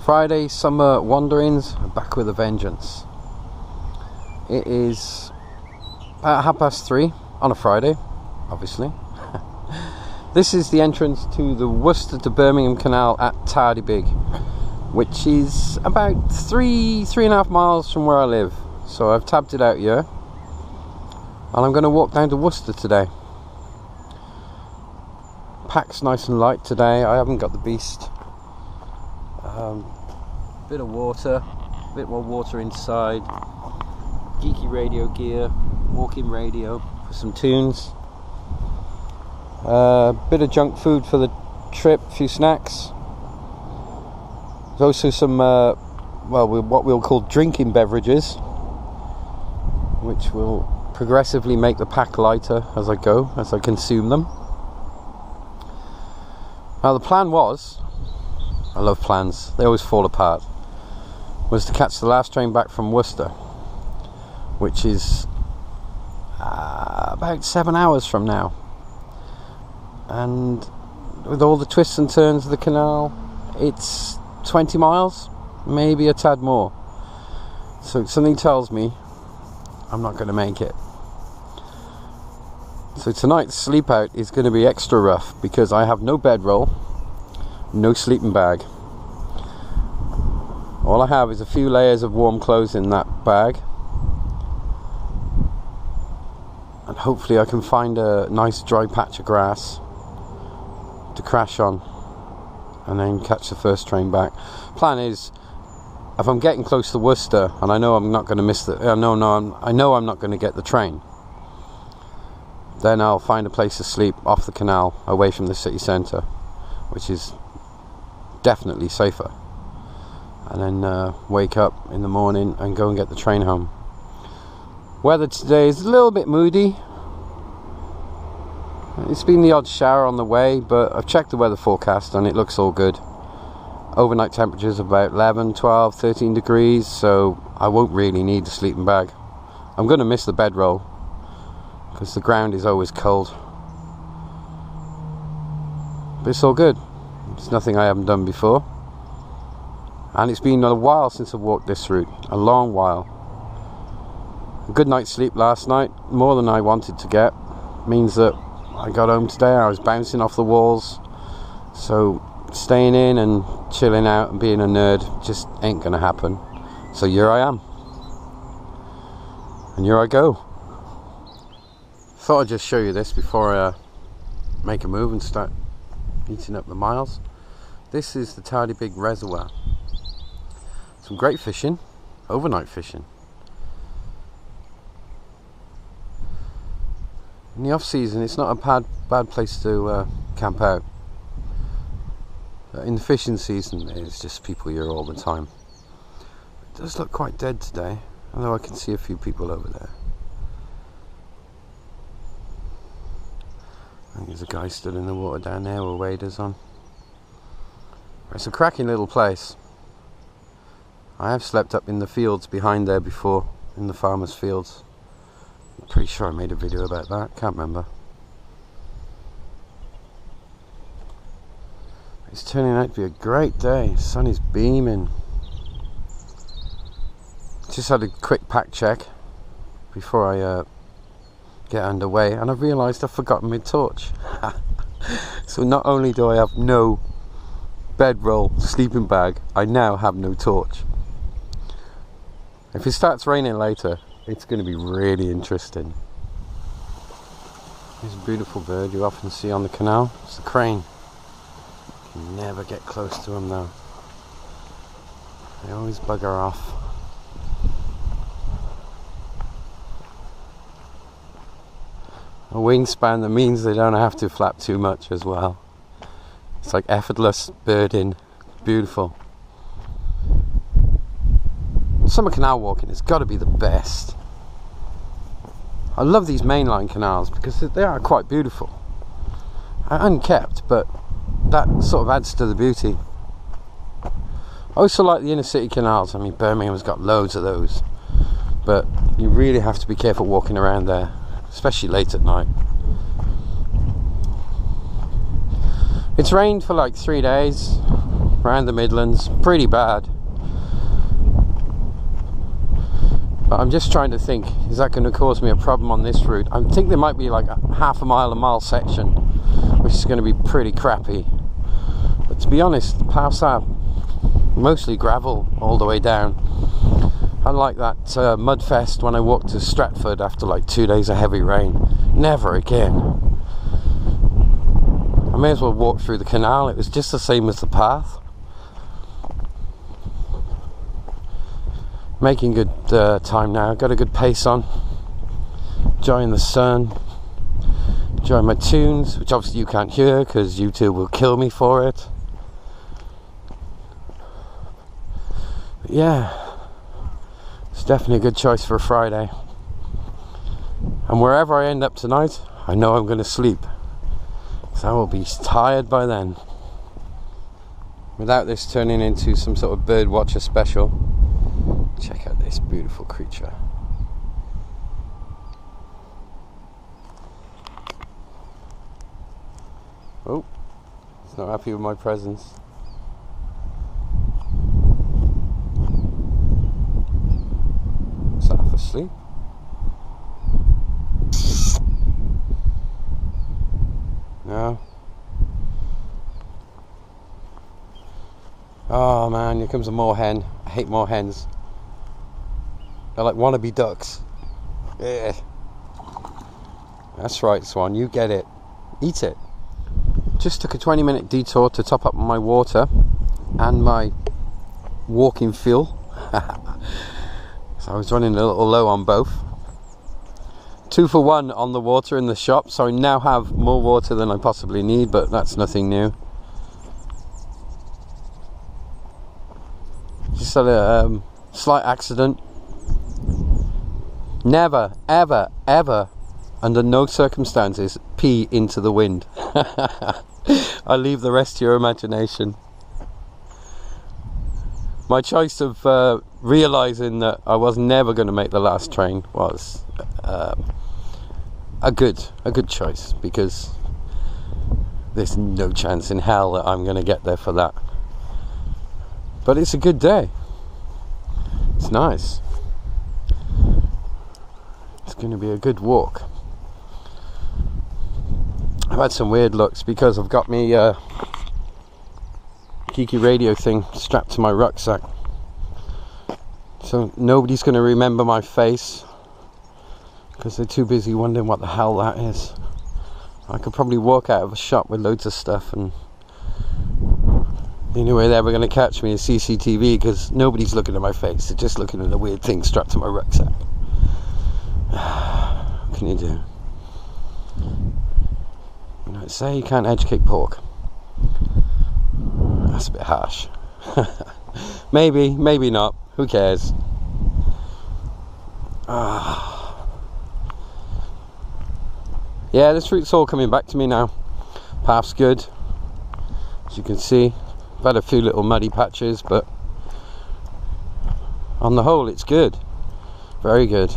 Friday summer wanderings back with a vengeance. It is about 3:30 on a Friday, obviously. This is the entrance to the Worcester to Birmingham Canal at Tardybig, which is about 3.5 miles from where I live. So I've tabbed it out here, and I'm going to walk down to Worcester today. Pack's nice and light today. I haven't got the beast. Bit of water, a bit more water inside. Geeky radio gear, walk-in radio for some tunes. Bit of junk food for the trip, a few snacks. There's also some, what we'll call drinking beverages, which will progressively make the pack lighter as I go, as I consume them. Now the plan was, I love plans, they always fall apart, was to catch the last train back from Worcester, which is about 7 hours from now. And with all the twists and turns of the canal, it's 20 miles, maybe a tad more. So something tells me I'm not going to make it. So tonight's sleep out is going to be extra rough because I have no bedroll, no sleeping bag. All I have is a few layers of warm clothes in that bag, and hopefully I can find a nice dry patch of grass to crash on and then catch the first train back. Plan is, if I'm getting close to Worcester and I know I'm not going to miss I know I'm not going to get the train, then I'll find a place to sleep off the canal, away from the city centre, which is definitely safer, and then wake up in the morning and go and get the train home. Weather today is a little bit moody. It's been the odd shower on the way, but I've checked the weather forecast and it looks all good. Overnight temperatures about 11, 12, 13 degrees, so I won't really need the sleeping bag. I'm going to miss the bedroll because the ground is always cold, but it's all good. It's nothing I haven't done before, and it's been a while since I've walked this route, a long while. A good night's sleep last night, more than I wanted to get, means that I got home today, I was bouncing off the walls, so staying in and chilling out and being a nerd just ain't gonna happen. So here I am, and here I go. Thought I'd just show you this before I make a move and start eating up the miles. This is the Tardybig Reservoir. Some great fishing, overnight fishing. In the off season, it's not a bad place to camp out. In the fishing season, it's just people here all the time. It does look quite dead today, although I can see a few people over there. I think there's a guy stood in the water down there with waders on. It's a cracking little place. I have slept up in the fields behind there before, in the farmers' fields. I'm pretty sure I made a video about that, can't remember. It's turning out to be a great day, the sun is beaming. Just had a quick pack check before I get underway, and I've realised I've forgotten my torch. So not only do I have no bedroll, sleeping bag, I now have no torch. If it starts raining later, it's going to be really interesting. There's a beautiful bird you often see on the canal. It's the crane. You can never get close to them though. They always bugger off. A wingspan that means they don't have to flap too much as well. It's like effortless birding. Beautiful. Summer canal walking has got to be the best. I love these mainline canals because they are quite beautiful. Unkept, but that sort of adds to the beauty. I also like the inner city canals. I mean, Birmingham's got loads of those, but you really have to be careful walking around there, especially late at night. It's rained for like 3 days. around the Midlands, pretty bad. But I'm just trying to think, is that going to cause me a problem on this route? I think there might be like a half a mile section, which is going to be pretty crappy. But to be honest, the paths are mostly gravel all the way down. Unlike that mudfest when I walked to Stratford after like 2 days of heavy rain. Never again. I may as well walk through the canal. It was just the same as the path. Making good time now. Got a good pace on. Enjoying the sun. Enjoying my tunes, which obviously you can't hear because YouTube will kill me for it. But yeah, it's definitely a good choice for a Friday. And wherever I end up tonight, I know I'm going to sleep. So I will be tired by then. Without this turning into some sort of bird watcher special. Check out this beautiful creature. Oh, he's not happy with my presence. Is that half asleep? No. Oh man, here comes a moorhen. I hate moorhens. They're like wannabe ducks. Yeah. That's right, Swan, you get it. Eat it. Just took a 20-minute detour to top up my water and my walking fuel. So I was running a little low on both. 2 for 1 on the water in the shop, so I now have more water than I possibly need, but that's nothing new. Just had a slight accident. Never, ever, ever, under no circumstances, pee into the wind. I leave the rest to your imagination. My choice of realising that I was never going to make the last train was a good choice, because there's no chance in hell that I'm going to get there for that. But it's a good day. It's nice. It's going to be a good walk. I've had some weird looks because I've got me geeky radio thing strapped to my rucksack, so nobody's going to remember my face because they're too busy wondering what the hell that is. I could probably walk out of a shop with loads of stuff, and the only way they're ever going to catch me is CCTV, because nobody's looking at my face, they're just looking at the weird thing strapped to my rucksack. What can you do? You know, say you can't educate pork. That's a bit harsh. Maybe, maybe not. Who cares? Yeah, this route's all coming back to me now. Path's good. As you can see, I've had a few little muddy patches, but on the whole it's good. Very good.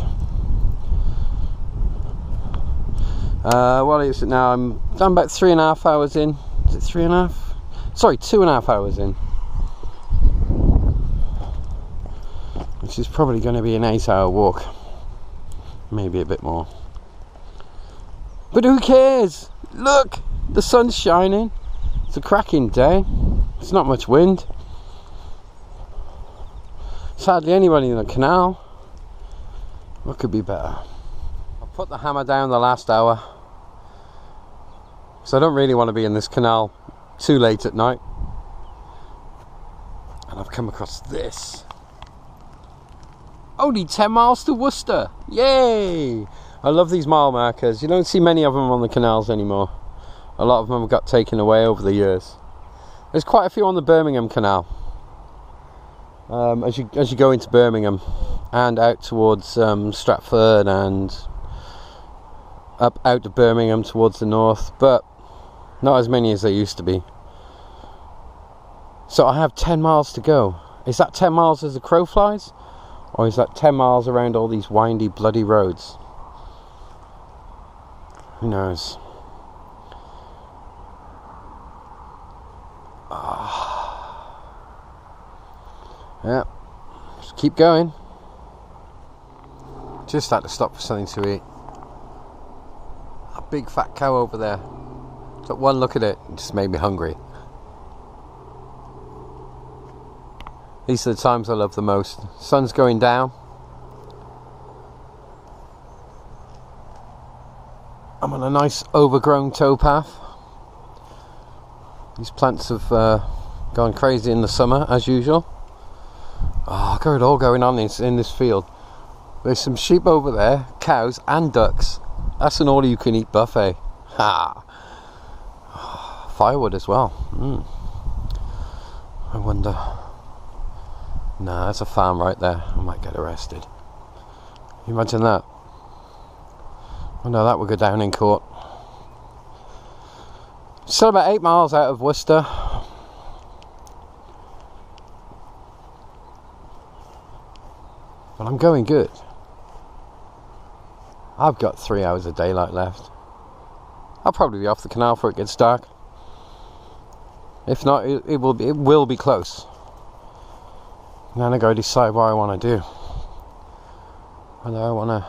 What is it now? I'm about 3.5 hours in. Is it 3.5? Sorry, 2.5 hours in. Which is probably going to be an 8-hour walk. Maybe a bit more. But who cares? Look! The sun's shining. It's a cracking day. It's not much wind. There's hardly anybody in the canal. What could be better? I'll put the hammer down the last hour, so I don't really want to be in this canal too late at night. And I've come across this. Only 10 miles to Worcester. Yay! I love these mile markers. You don't see many of them on the canals anymore. A lot of them have got taken away over the years. There's quite a few on the Birmingham Canal. As you go into Birmingham and out towards Stratford and up out to Birmingham towards the north, but not as many as there used to be. So I have 10 miles to go. Is that 10 miles as the crow flies? Or is that 10 miles around all these windy, bloody roads? Who knows? Yeah, just keep going. Just had to stop for something to eat. A big fat cow over there. Took one look at it and just made me hungry. These are the times I love the most. Sun's going down. I'm on a nice overgrown towpath. These plants have gone crazy in the summer as usual. Oh, got it all going on in this field. There's some sheep over there, cows and ducks. That's an all-you-can-eat buffet. Ha! Firewood as well. I wonder. Nah, that's a farm right there. I might get arrested. Can you imagine that? Oh no, that would go down in court. Still about 8 miles out of Worcester. But I'm going good. I've got 3 hours of daylight left. I'll probably be off the canal before it gets dark. If not, it will be close. And then I go decide what I want to do. Whether I want to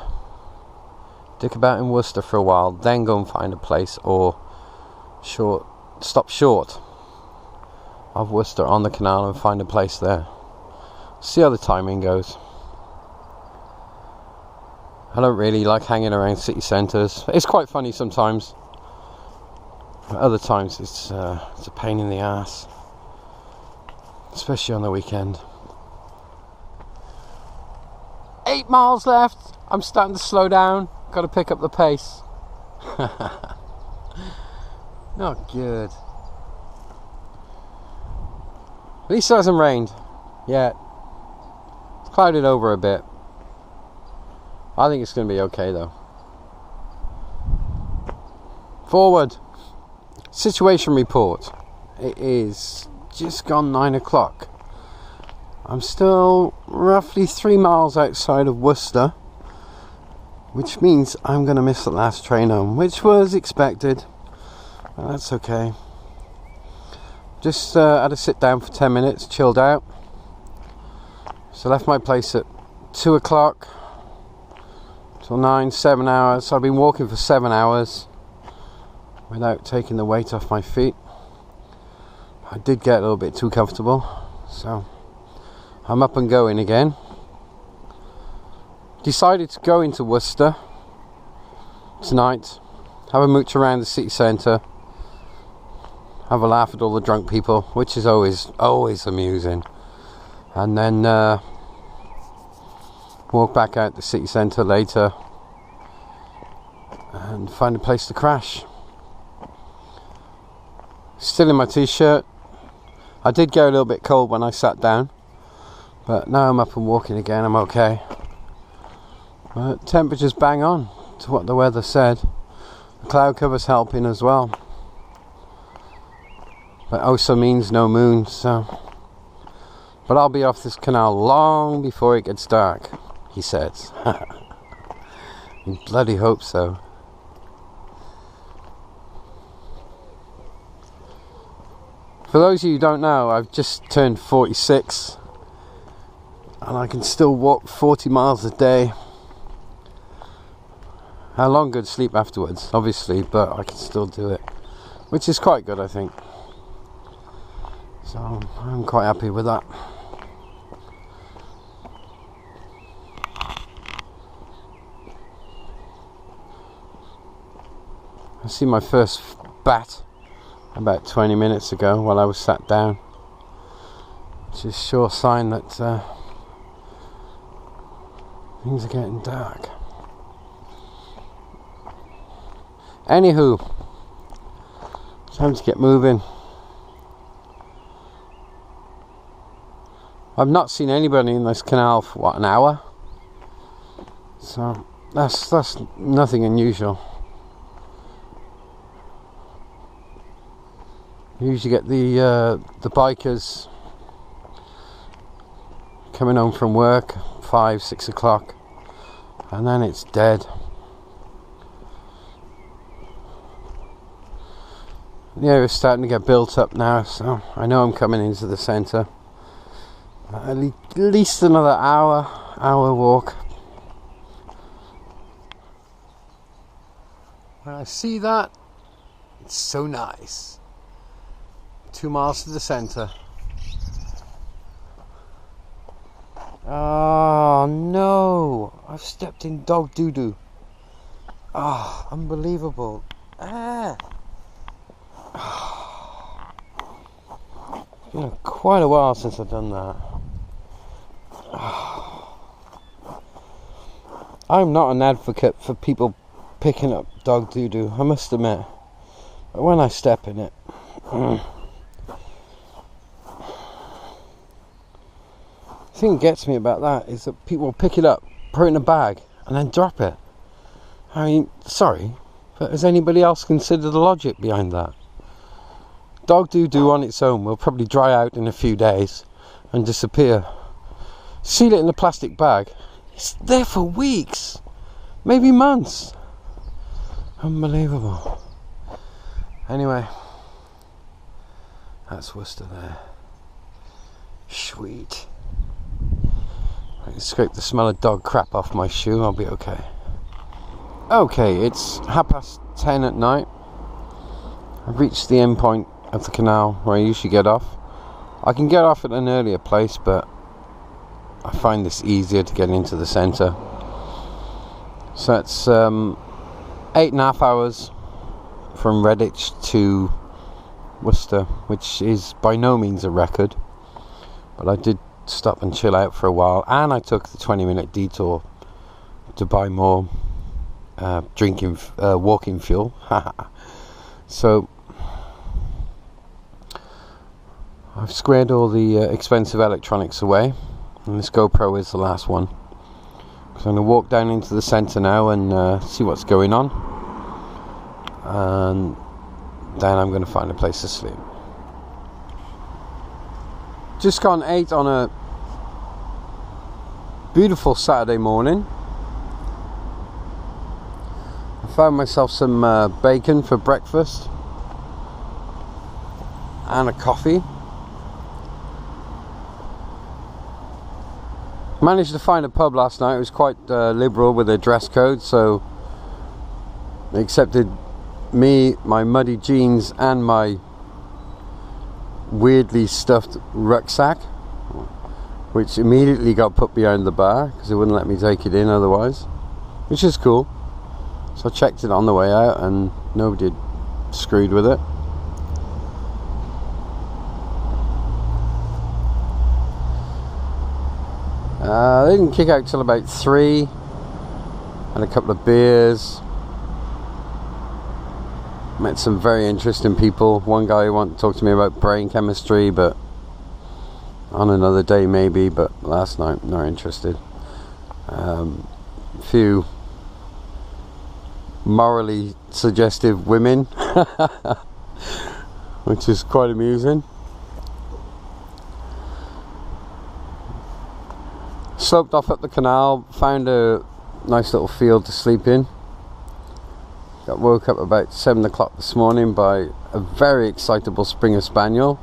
dick about in Worcester for a while, then go and find a place, or stop short of Worcester on the canal and find a place there. See how the timing goes. I don't really like hanging around city centres. It's quite funny sometimes. Other times it's a pain in the ass, especially on the weekend. 8 miles left. I'm starting to slow down. Got to pick up the pace. Not good. At least it hasn't rained yet. It's clouded over a bit. I think it's going to be okay though. Forward. Situation report. It is just gone 9 o'clock. I'm still roughly 3 miles outside of Worcester, which means I'm going to miss the last train home, which was expected. Well, that's okay. Just had to sit down for 10 minutes, chilled out. So left my place at 2 o'clock till 9, 7 hours. So I've been walking for 7 hours without taking the weight off my feet. I did get a little bit too comfortable, so I'm up and going again. Decided to go into Worcester tonight, have a mooch around the city centre, have a laugh at all the drunk people, which is always amusing, and then walk back out the city centre later and find a place to crash. Still in my t-shirt. I did go a little bit cold when I sat down, but now I'm up and walking again. I'm okay. But temperature's bang on to what the weather said. The cloud cover's helping as well, but also means no moon. So, but I'll be off this canal long before it gets dark, he says. I bloody hope so. For those of you who don't know, I've just turned 46 and I can still walk 40 miles a day. How long good sleep afterwards, obviously, but I can still do it, which is quite good, I think. So I'm quite happy with that. I see my first bat about 20 minutes ago while I was sat down, which is a sure sign that things are getting dark. Anywho, time to get moving. I've not seen anybody in this canal for what, an hour? So that's nothing unusual. You usually get the bikers coming home from work 5, 6 o'clock, and then it's dead. The area's starting to get built up now, so I know I'm coming into the centre. At least another hour walk. When I see that, it's so nice. 2 miles to the centre. Oh no, I've stepped in dog doo-doo. Oh, unbelievable. It's been quite a while since I've done that. I'm not an advocate for people picking up dog doo-doo, I must admit. But when I step in it, the thing that gets me about that is that people pick it up, put it in a bag, and then drop it. I mean, sorry, but has anybody else considered the logic behind that? Dog doo-doo on its own will probably dry out in a few days and disappear. Seal it in a plastic bag, it's there for weeks, maybe months. Unbelievable. Anyway, that's Worcester there. Sweet. I can scrape the smell of dog crap off my shoe, I'll be okay. Okay, it's 10:30 at night. I've reached the end point of the canal where I usually get off. I can get off at an earlier place, but I find this easier to get into the centre. So it's 8.5 hours from Redditch to Worcester, which is by no means a record, but I did stop and chill out for a while, and I took the 20-minute detour to buy more walking fuel. So I've squared all the expensive electronics away, and this GoPro is the last one. So I'm going to walk down into the centre now and see what's going on, and then I'm going to find a place to sleep. Just gone 8 on a beautiful Saturday morning. I found myself some bacon for breakfast and a coffee. Managed to find a pub last night. It was quite liberal with their dress code, so they accepted me, my muddy jeans, and my weirdly stuffed rucksack, which immediately got put behind the bar because they wouldn't let me take it in otherwise, which is cool. So I checked it on the way out and nobody had screwed with it. They didn't kick out till about 3, and a couple of beers. Met some very interesting people. One guy who wanted to talk to me about brain chemistry, but on another day maybe, but last night not interested. A few morally suggestive women, which is quite amusing. Sloped off up the canal, found a nice little field to sleep in. Got woke up about 7 o'clock this morning by a very excitable Springer Spaniel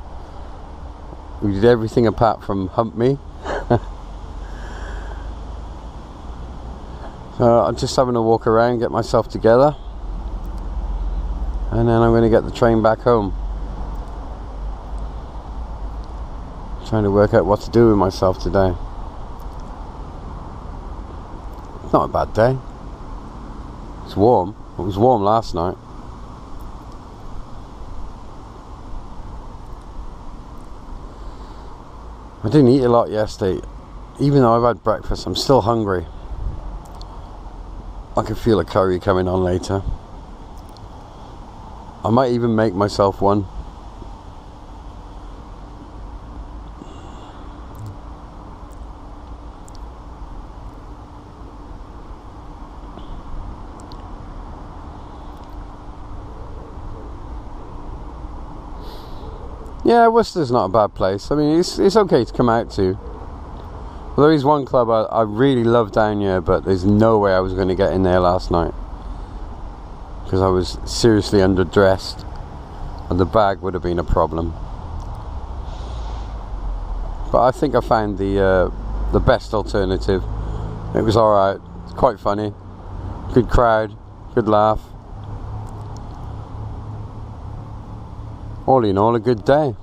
who did everything apart from hump me. So I'm just having a walk around, get myself together, and then I'm going to get the train back home. Trying to work out what to do with myself today. It's not a bad day. It's warm. It was warm last night. I didn't eat a lot yesterday. Even though I've had breakfast, I'm still hungry. I can feel a curry coming on later. I might even make myself one. Yeah, Worcester's not a bad place. I mean, it's okay to come out to. Well, there is one club I really love down here, but there's no way I was going to get in there last night because I was seriously underdressed and the bag would have been a problem. but I think I found the best alternative. It was alright, it's quite funny, good crowd, good laugh. All in all, a good day.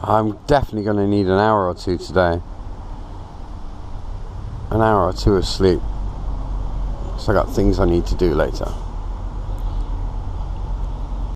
I'm definitely going to need an hour or two today. An hour or two of sleep. So I got things I need to do later.